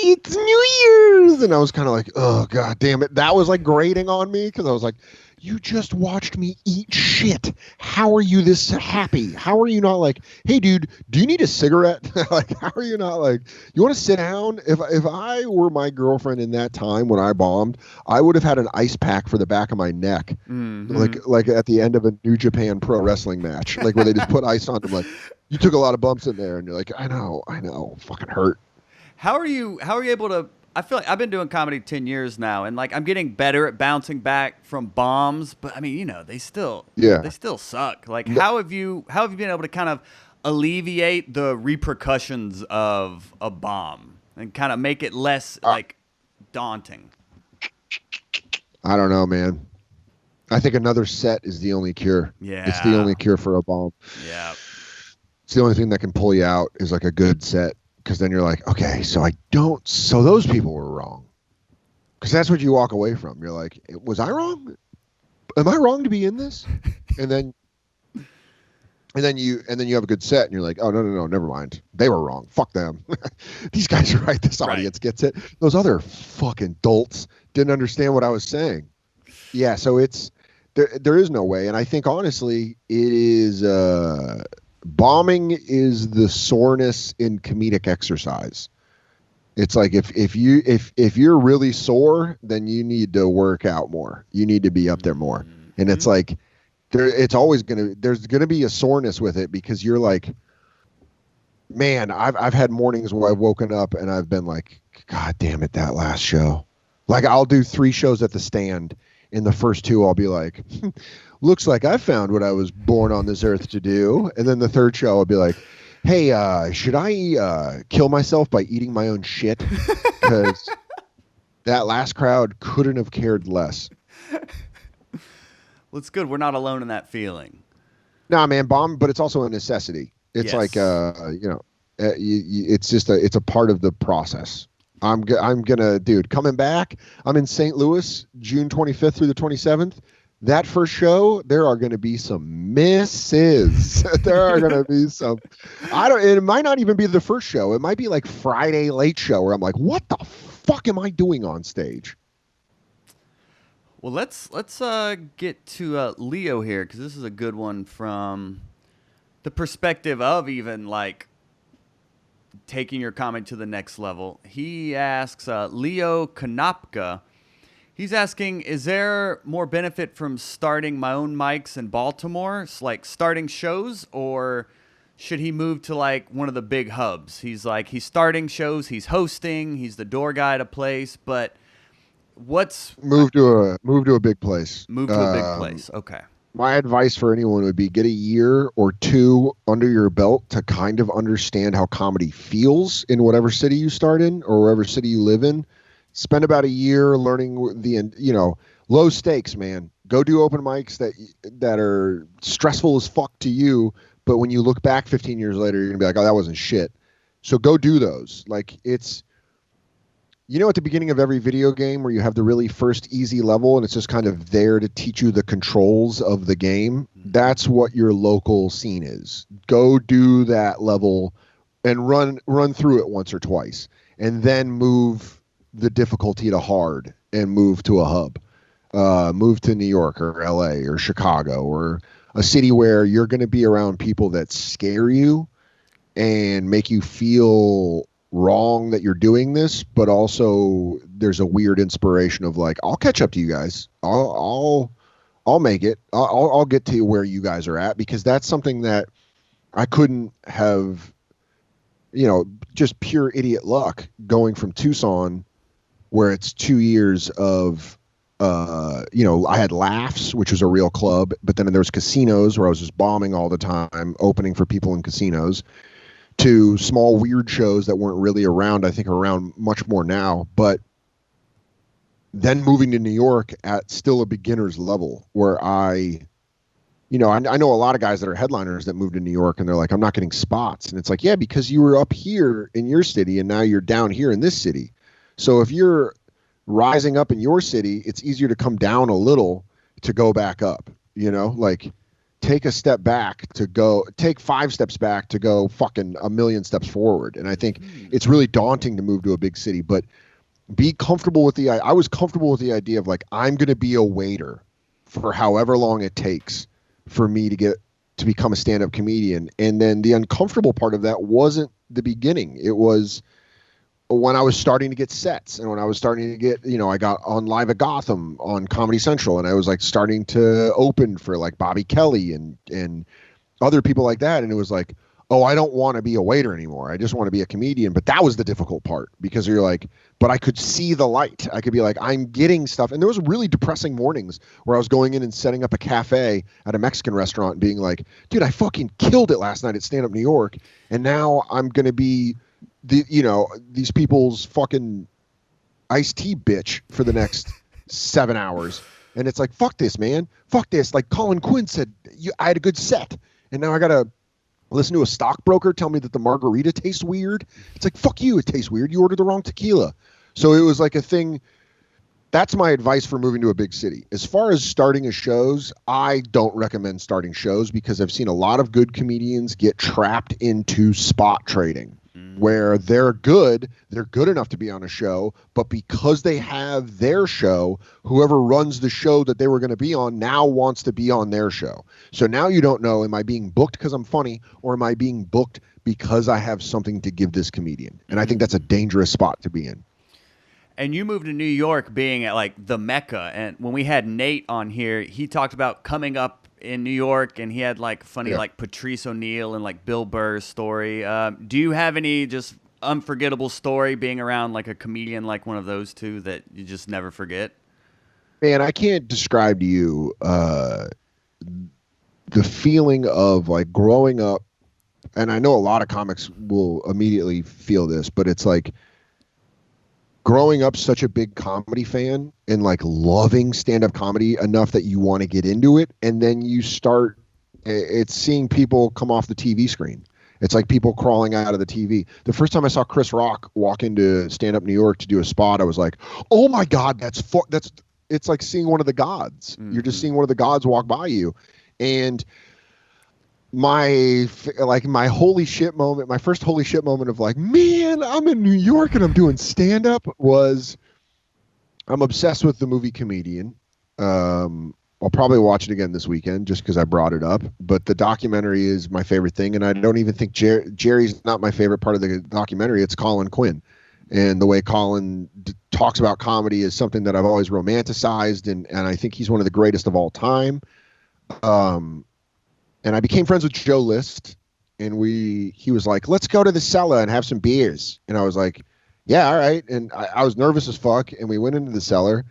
it's New Year's, and I was kind of like, oh god damn it. That was like grating on me because I was like, you just watched me eat shit. How are you this happy? How are you not like, hey dude, do you need a cigarette? Like, how are you not like, you want to sit down? If I were my girlfriend in that time when I bombed, I would have had an ice pack for the back of my neck, Mm-hmm. like at the end of a New Japan Pro Wrestling match, like where they just put ice on them. Like, you took a lot of bumps in there, and you're like, I know, fucking hurt. How are you able to? I feel like I've been doing comedy 10 years now, and like I'm getting better at bouncing back from bombs. But I mean, they Yeah. still suck. Like No, how have you been able to kind of alleviate the repercussions of a bomb and kind of make it less I, like daunting? I don't know, man. I think another set is the only cure. It's the only Yeah, cure for a bomb. yeah, It's the only thing that can pull you out is like a good set. Because then you're like, okay, so I don't. So those people were wrong. Because that's what you walk away from. You're like, was I wrong? Am I wrong to be in this? And then and then you have a good set, and you're like, oh no, never mind. They were wrong. Fuck them. These guys are right. This right. audience gets it. Those other fucking dolts didn't understand what I was saying. Yeah, so it's there is no way, and I think honestly, it is bombing is the soreness in comedic exercise. It's like if you're really sore, then you need to work out more. You need to be up there more. And Hmm. it's like there's gonna be a soreness with it because you're like, man, I've had mornings where I've woken up and I've been like, God damn it, that last show. Like, I'll do 3 shows at the Stand. In the first 2, I'll be like, looks like I found what I was born on this earth to do. And then the third show, I'll be like, hey, should I kill myself by eating my own shit? Because that last crowd couldn't have cared less. Well, it's good. We're not alone in that feeling. Nah, man, bomb, but it's also a necessity. It's like, Yes. it's just it's a part of the process. I'm gonna, dude, coming back. I'm in St. Louis, June 25th through the 27th. That first show, there are gonna be some misses. There are gonna be some. I don't. It might not even be the first show. It might be like Friday late show where I'm like, what the fuck am I doing on stage? Well, let's get to Leo here because this is a good one from the perspective of even like taking your comment to the next level. He asks Leo Konopka. He's asking, is there more benefit from starting my own mics in Baltimore, like starting shows, or should he move to like one of the big hubs? He's like, he's starting shows, he's hosting, he's the door guy at a place, but what's Move to a big place. move to a big place? Okay. My advice for anyone would be get a year or 2 under your belt to kind of understand how comedy feels in whatever city you start in or wherever city you live in. Spend about a year learning low stakes, man. Go do open mics that are stressful as fuck to you, but when you look back 15 years later, you're gonna be like, oh, that wasn't shit. So go do those. Like, it's, at the beginning of every video game where you have the really first easy level and it's just kind of there to teach you the controls of the game. Mm-hmm. That's what your local scene is. Go do that level and run through it once or twice, and then move the difficulty to hard and move to a hub. Move to New York or LA or Chicago or a city where you're going to be around people that scare you and make you feel wrong that you're doing this, but also there's a weird inspiration of like, I'll catch up to you guys. I'll make it. I'll get to where you guys are at, because that's something that I couldn't have, just pure idiot luck going from Tucson, where it's 2 years of, I had Laughs, which was a real club, but then there was casinos where I was just bombing all the time, opening for people in casinos, to small weird shows that weren't really around. I think are around much more now, but then moving to New York at still a beginner's level where I know a lot of guys that are headliners that moved to New York and they're like, I'm not getting spots. And it's like, yeah, because you were up here in your city and now you're down here in this city. So if you're rising up in your city, it's easier to come down a little to go back up, like take a step back to go, take 5 steps back to go fucking a million steps forward. And I think it's really daunting to move to a big city, but be comfortable with I was comfortable with the idea of like, I'm going to be a waiter for however long it takes for me to become a stand-up comedian. And then the uncomfortable part of that wasn't the beginning. It was when I was starting to get sets and when I was starting to get, I got on Live at Gotham on Comedy Central, and I was like starting to open for like Bobby Kelly and other people like that. And it was like, oh, I don't want to be a waiter anymore. I just want to be a comedian. But that was the difficult part, because you're like, but I could see the light. I could be like, I'm getting stuff. And there was really depressing mornings where I was going in and setting up a cafe at a Mexican restaurant and being like, dude, I fucking killed it last night at Stand Up New York. And now I'm going to be these people's fucking iced tea bitch for the next 7 hours. And it's like, fuck this, man. Fuck this. Like Colin Quinn said, I had a good set. And now I got to listen to a stockbroker tell me that the margarita tastes weird. It's like, fuck you, it tastes weird. You ordered the wrong tequila. So it was like a thing. That's my advice for moving to a big city. As far as starting a shows, I don't recommend starting shows, because I've seen a lot of good comedians get trapped into spot trading, where they're good enough to be on a show, but because they have their show, whoever runs the show that they were going to be on now wants to be on their show. So now you don't know, am I being booked because I'm funny, or am I being booked because I have something to give this comedian? And I think that's a dangerous spot to be in. And you moved to New York being at like the Mecca. And when we had Nate on here, he talked about coming up in New York, and he had like funny like Patrice O'Neal and like Bill Burr's story. Do you have any just unforgettable story being around like a comedian like one of those two that you just never forget? Man, I can't describe to you the feeling of like growing up, and I know a lot of comics will immediately feel this, but it's like growing up such a big comedy fan and like loving stand-up comedy enough that you want to get into it, and then you start, it's seeing people come off the TV screen. It's like people crawling out of the TV. The first time I saw Chris Rock walk into Stand Up New York to do a spot, I was like, oh my God, it's like seeing one of the gods. You're just seeing one of the gods walk by you. And my holy shit moment, my first holy shit moment of like, man, I'm in New York and I'm doing stand up, was I'm obsessed with the movie Comedian. I'll probably watch it again this weekend just because I brought it up. But the documentary is my favorite thing, and I don't even think Jerry's not my favorite part of the documentary. It's Colin Quinn, and the way Colin talks about comedy is something that I've always romanticized, and I think he's one of the greatest of all time. And I became friends with Joe List, and he was like, let's go to the cellar and have some beers. And I was like, yeah, all right. And I was nervous as fuck, and we went into the cellar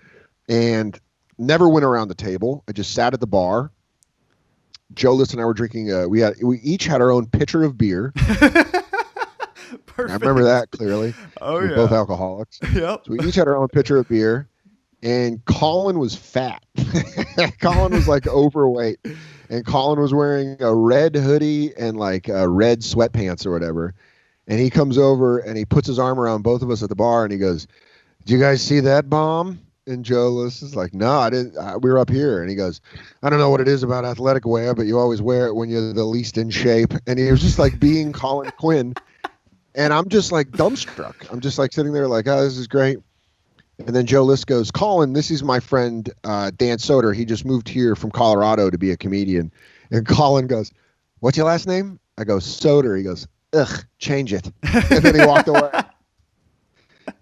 and never went around the table. I just sat at the bar. Joe List and I were drinking. We each had our own pitcher of beer. I remember that clearly. Oh, we're both alcoholics. Yep. So we each had our own pitcher of beer, and Colin was fat. Colin was like overweight, and Colin was wearing a red hoodie and like red sweatpants or whatever. And he comes over and he puts his arm around both of us at the bar, and he goes, "Do you guys see that bomb?" And Joe List is like, "No, I didn't. We were up here." And he goes, "I don't know what it is about athletic wear, but you always wear it when you're the least in shape." And he was just like being Colin Quinn. And I'm just like dumbstruck. I'm just like sitting there like, oh, this is great. And then Joe List goes, "Colin, this is my friend Dan Soder. He just moved here from Colorado to be a comedian." And Colin goes, "What's your last name?" I go, "Soder." He goes, "Ugh, change it." And then he walked away.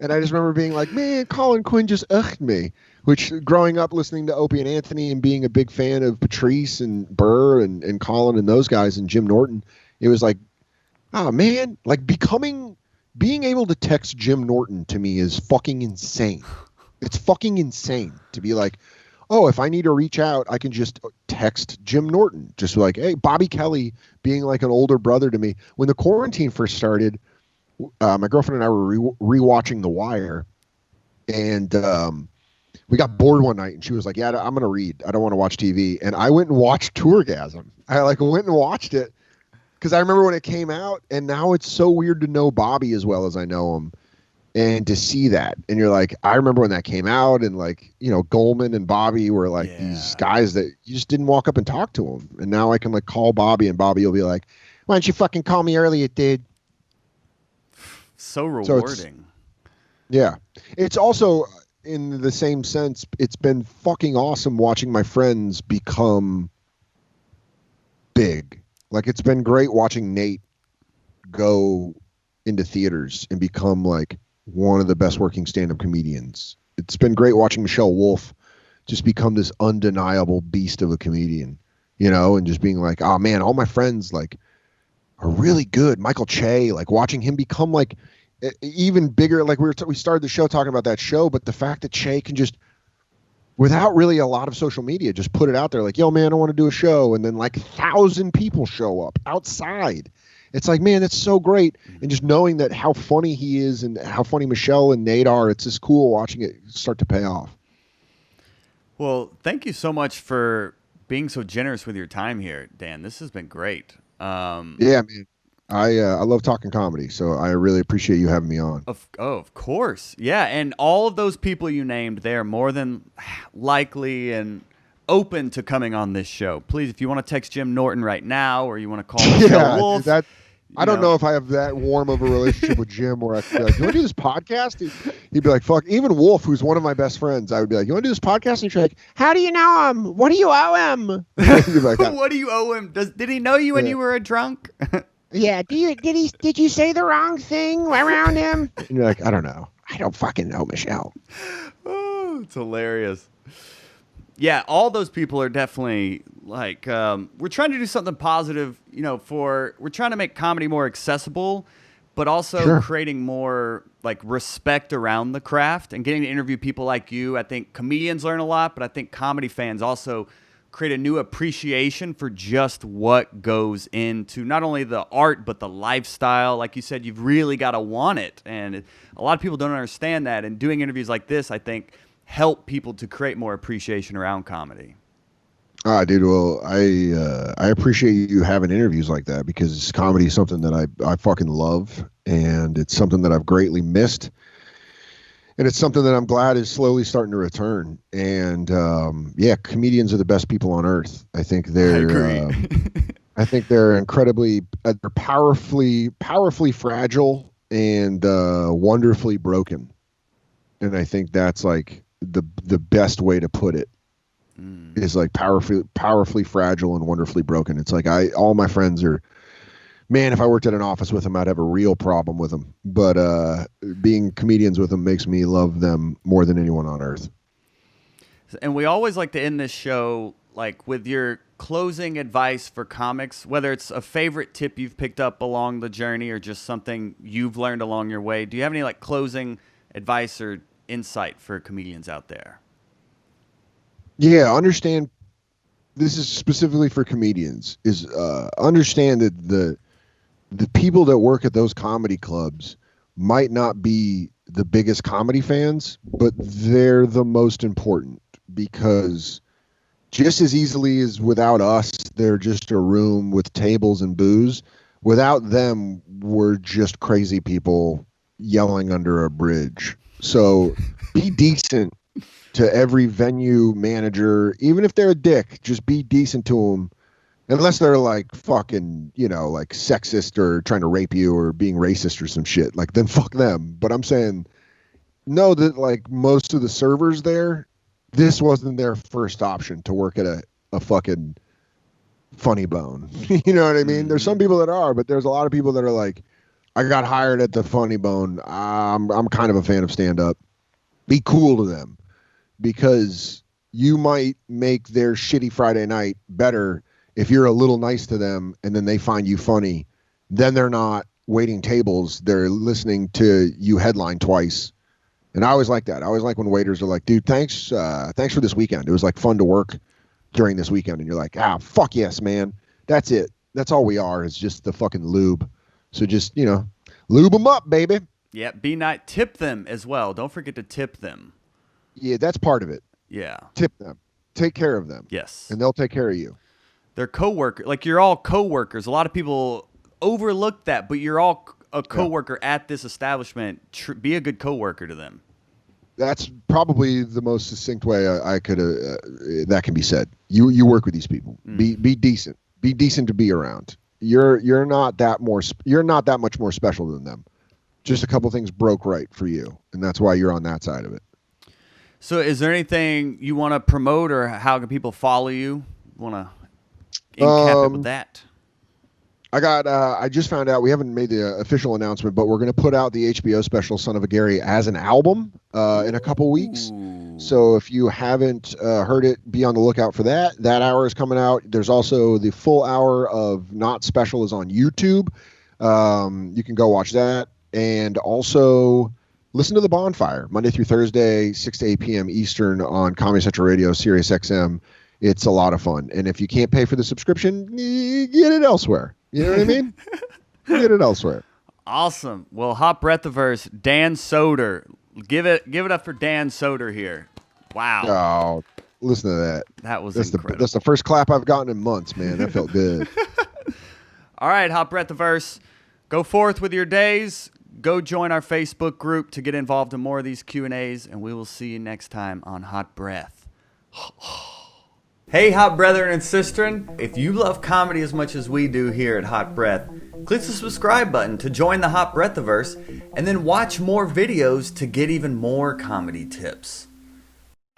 And I just remember being like, man, Colin Quinn just ugged me. Which, growing up listening to Opie and Anthony and being a big fan of Patrice and Burr and Colin and those guys and Jim Norton, it was like, oh man, like being able to text Jim Norton to me is fucking insane. It's fucking insane to be like, oh, if I need to reach out, I can just text Jim Norton. Just like, hey, Bobby Kelly being like an older brother to me. When the quarantine first started, my girlfriend and I were rewatching The Wire, and we got bored one night, and she was like, yeah, I'm going to read. I don't want to watch TV. And I went and watched Tourgasm. I like went and watched it because I remember when it came out, and now it's so weird to know Bobby as well as I know him. And to see that, and you're like, I remember when that came out, and like, Goldman and Bobby were like these Yeah. guys that you just didn't walk up and talk to them. And now I can like call Bobby, and Bobby will be like, why don't you fucking call me earlier, dude? So So it's, rewarding. yeah. It's also, in the same sense, it's been fucking awesome watching my friends become big. Like, it's been great watching Nate go into theaters and become like one of the best working stand-up comedians. It's been great watching Michelle Wolf just become this undeniable beast of a comedian, and just being like, oh man, all my friends like are really good. Michael Che, like watching him become like even bigger. Like we started the show talking about that show, but the fact that Che can just, without really a lot of social media, just put it out there like, yo man, I want to do a show, and then like 1,000 people show up outside. It's like, man, that's so great. And just knowing that how funny he is and how funny Michelle and Nate are, it's just cool watching it start to pay off. Well, thank you so much for being so generous with your time here, Dan. This has been great. Yeah, man. I love talking comedy, so I really appreciate you having me on. Of course. Yeah, and all of those people you named, they are more than likely and open to coming on this show. Please, if you want to text Jim Norton right now, or you want to call Michelle Yeah, Wolf, that I you don't know. know if I have that warm of a relationship with Jim where I'd be like, you want to do this podcast? He'd be like, fuck. Even Wolf, who's one of my best friends, I would be like, you want to do this podcast? And he'd be like, how do you know him? What do you owe him? He'd be like, What do you owe him? Did he know you when yeah. you were a drunk? Yeah. Did you say the wrong thing around him? And you're like, I don't know. I don't fucking know, Michelle. Oh, it's hilarious. Yeah, all those people are definitely like, we're trying to do something positive, we're trying to make comedy more accessible, but also Sure. creating more like respect around the craft and getting to interview people like you. I think comedians learn a lot, but I think comedy fans also create a new appreciation for just what goes into not only the art, but the lifestyle. Like you said, you've really got to want it. And a lot of people don't understand that. And doing interviews like this, I think, help people to create more appreciation around comedy. Dude, well, I appreciate you having interviews like that, because comedy is something that I fucking love, and it's something that I've greatly missed, and it's something that I'm glad is slowly starting to return. And yeah, comedians are the best people on earth. I think I they're agree. I think they're incredibly they're powerfully fragile and wonderfully broken. And I think that's like the best way to put it, is like powerfully fragile and wonderfully broken. It's like all my friends are, man, if I worked at an office with them, I'd have a real problem with them. But being comedians with them makes me love them more than anyone on earth. And we always like to end this show like with your closing advice for comics, whether it's a favorite tip you've picked up along the journey or just something you've learned along your way. Do you have any like closing advice or insight for comedians out there? Yeah, understand. This is specifically for comedians. Is understand that the people that work at those comedy clubs might not be the biggest comedy fans, but they're the most important, because just as easily as without us, they're just a room with tables and booze. Without them, we're just crazy people yelling under a bridge. So be decent to every venue manager, even if they're a dick. Just be decent to them, unless they're like fucking, like sexist or trying to rape you or being racist or some shit. Like, then fuck them. But I'm saying, know that like most of the servers there, this wasn't their first option to work at a fucking Funny Bone. You know what I mean? There's some people that are, but there's a lot of people that are like, I got hired at the Funny Bone. I'm kind of a fan of stand up. Be cool to them, because you might make their shitty Friday night better if you're a little nice to them, and then they find you funny. Then they're not waiting tables. They're listening to you headline twice. And I always like that. I always like when waiters are like, dude, thanks for this weekend. It was like fun to work during this weekend. And you're like, fuck yes, man. That's it. That's all we are, is just the fucking lube. So just, lube them up, baby. Yeah, be nice. Tip them as well. Don't forget to tip them. Yeah, that's part of it. Yeah. Tip them. Take care of them. Yes. And they'll take care of you. They're coworkers. Like, you're all coworkers. A lot of people overlook that, but you're all a coworker at this establishment, be a good coworker to them. That's probably the most succinct way I could that can be said. You work with these people. Be decent. Be decent to be around. You're not that much more special than them. Just a couple things broke right for you, and that's why you're on that side of it. So, is there anything you want to promote, or how can people follow you? Want to cap it with that? I just found out, we haven't made the official announcement, but we're going to put out the HBO special Son of a Gary as an album in a couple weeks. So if you haven't heard it, be on the lookout for that. That hour is coming out. There's also the full hour of Not Special is on YouTube. You can go watch that. And also listen to The Bonfire, Monday through Thursday, 6 to 8 p.m. Eastern on Comedy Central Radio, Sirius XM. It's a lot of fun. And if you can't pay for the subscription, get it elsewhere. You know what I mean? Get it elsewhere. Awesome. Well, Hot Breathiverse, Dan Soder. Give it up for Dan Soder here. Wow. Oh, listen to that. That was incredible. That's the first clap I've gotten in months, man. That felt good. All right, Hot Breathiverse. Go forth with your days. Go join our Facebook group to get involved in more of these Q&As, and we will see you next time on Hot Breath. Hey, Hot Brethren and Sistren. If you love comedy as much as we do here at Hot Breath, click the subscribe button to join the Hot Breathiverse, and then watch more videos to get even more comedy tips.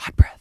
Hot Breath.